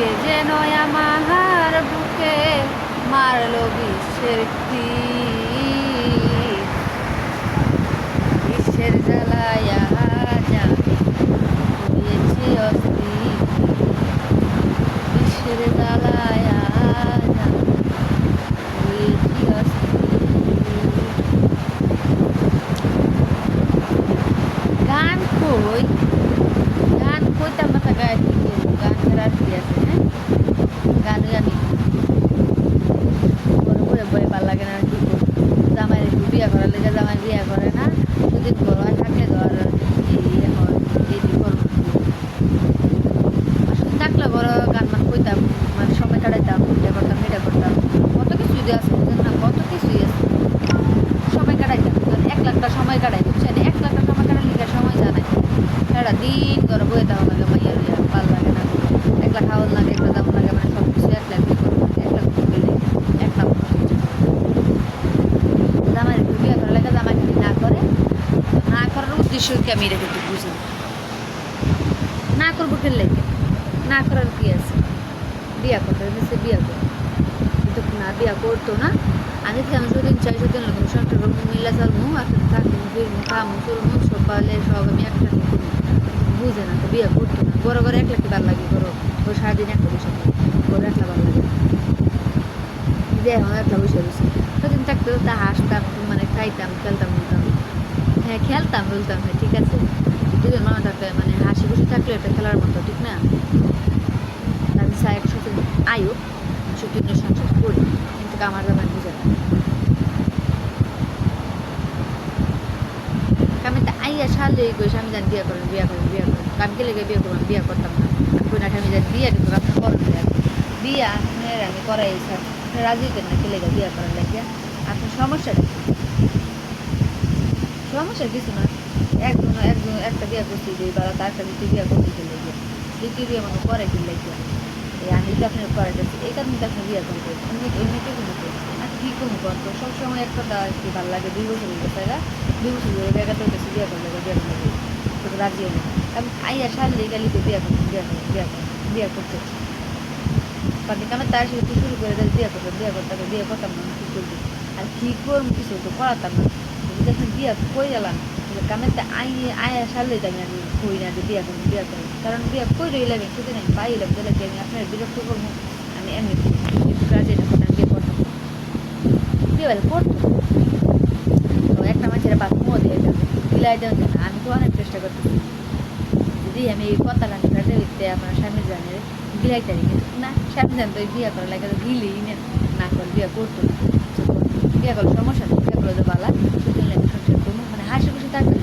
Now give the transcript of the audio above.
কে যেন আমার বুকে মারলো বিশ্বের তীর, বিশ্বের জ্বালায় আজ আমি হয়েছি অস্থির, বিশ্বের জ্বালায় আজ আমি হয়েছি অস্থির। গান কই, গান কইতাম না, তা গায়ে কি করবো, গান ছাড়া আর কি আছে? হ্যাঁ, গানই আমি বড় বয়ে বয়ে ভাল লাগে না, আর কি করবো? জামাই একটু বিয়া করার লেগে জামাই বিয়া করে না, দুদিন ঘর থাকলে ধর এখন এই করবো, আসলে থাকলে বড় গান মান কইতাম, মানে সময় কাটাইতাম, এটা করতাম এটা করতাম, কত কিছুই আছে বুঝেন না, কত কিছুই আছে, সময় কাটাইতাম। 1 লাখটা সময় কাটাই, বুঝছেন? 1 লাখটা সময় কাটার লিখে সময় জানাই সারা দিন ঘরে বয়ে দেওয়া লাগে, মাইয়া রইয়া ভাল লাগে না, 1 লাখ খাওয়ার লাগে, 1 লাখ দাম লাগে, মানে সব কিছু 1 লাখ দিয়ে করবো, 1 লাখ গেলে 1 লাখ জামাই একটু বিয়ে করার লাগে, জামাই যদি না করে, না করার উদ্দেশ্য কি আমি এটা কিন্তু বুঝি না। না করবো খেললে না করার কি আছে? বিয়া করতে সে বিয়া করে, কিন্তু না বিয়া করতো না, আমি আমি সেদিন চাই সেদিন লাগবো সংসার মিলা চালমু, একসাথে থাকবো, ফিরবো, খামু, চলমু, সকালে সব আমি একসাথে করবো, বুঝে না তো বিয়া করতো না। বড় ঘরে 1 লাখ বার লাগে, বড় ও সারাদিন একটা বসে থাকে, বড় 1 লাখ বার লাগে, যে এখন 1 লাখ বসে রয়েছে। সেদিন থাকতে তা হাসতাম, মানে খাইতাম, খেলতাম, বলতাম, হ্যাঁ খেলতাম, বলতাম হ্যাঁ ঠিক আছে, দুজন মামা থাকলে মানে হাসি খুশি থাকলে এটা খেলার মতো, ঠিক না? আমি চাই একসাথে আয়ু সুখী সংসার করি, কিন্তু আমার জামাই বুঝে না। আমি তো আইয়া সালে কইস আমি জানি বিয়া করেন, বিয়া করেন, বিয়া করেন, আমি কে লেগে বিয়ে করবো, বিয়া করতাম না, আমি কই না আমি জানি বিয়া কিন্তু আপনি করেন বিয়া, আপনার আমি করাই স্যার, রাজি দেন না কে লেগে বিয়া করার লাগিয়া, আপনার সমস্যাটা সমস্যা কিছু না, একজন একজন একটা বিয়া করতে দিই বা তার একটা দ্বিতীয় বিয়া করতে দিলে গিয়া, দ্বিতীয় বিয়ে আমাকে করে দিলে গিয়া, এই আমি তো আপনার করাইতেছি, এই কারণে তো আপনি বিয়া করতে এমনিতে কিন্তু আর কী করবো কত সবসময় একটা কি ভালো লাগে, 2 বছর হয়ে গেছে, 2 বছর ধরে জায়গা তো গেছি বিয়া করলে বিয়া করলে তোকে রাজি হলো, আমি আইয়া সারলে গালি তো বিয়া করবো, বিয়া করবো, বিয়া করবো, বিয়া করতে কারণ আমি তার সাথে তুই শুরু করে বিয়া করবো, বিয়া করতে হবে, বিয়ে করতাম না, কী করবি আর কী করবো, কিছু তো করাতাম না, যখন বিয়া কই গেলাম কামেতে আয়া সারলে আমি আর কই না যে বিয়া করবো, বিয়া করবো, কারণ বিয়া কই রইলাম সেদিন আমি পাইলাম তাহলে কি আমি আপনার বিরক্ত করবো, আমি এমনি রাজি না করতাম, বিয়ে করতাম, বিয়ে বেলা করতো তো একটা মানুষের বাথরুমও দিয়ে যাবে, দিলাই দেওয়া যায় না, আমি তো অনেক চেষ্টা করতেছি যদি আমি এই কথা গানটা দিতে আমার স্বামী জানে দিলাই তারি, কিন্তু না স্বামী জানতো বিয়ে করার লাগে দিলেই না করে বিয়ে করতো না, বিয়ে করলে সমস্যা নেই, বিয়ে করলে তো বালা, সেদিন লাগে সংসার করবো, মানে হাসি খুশি থাকতে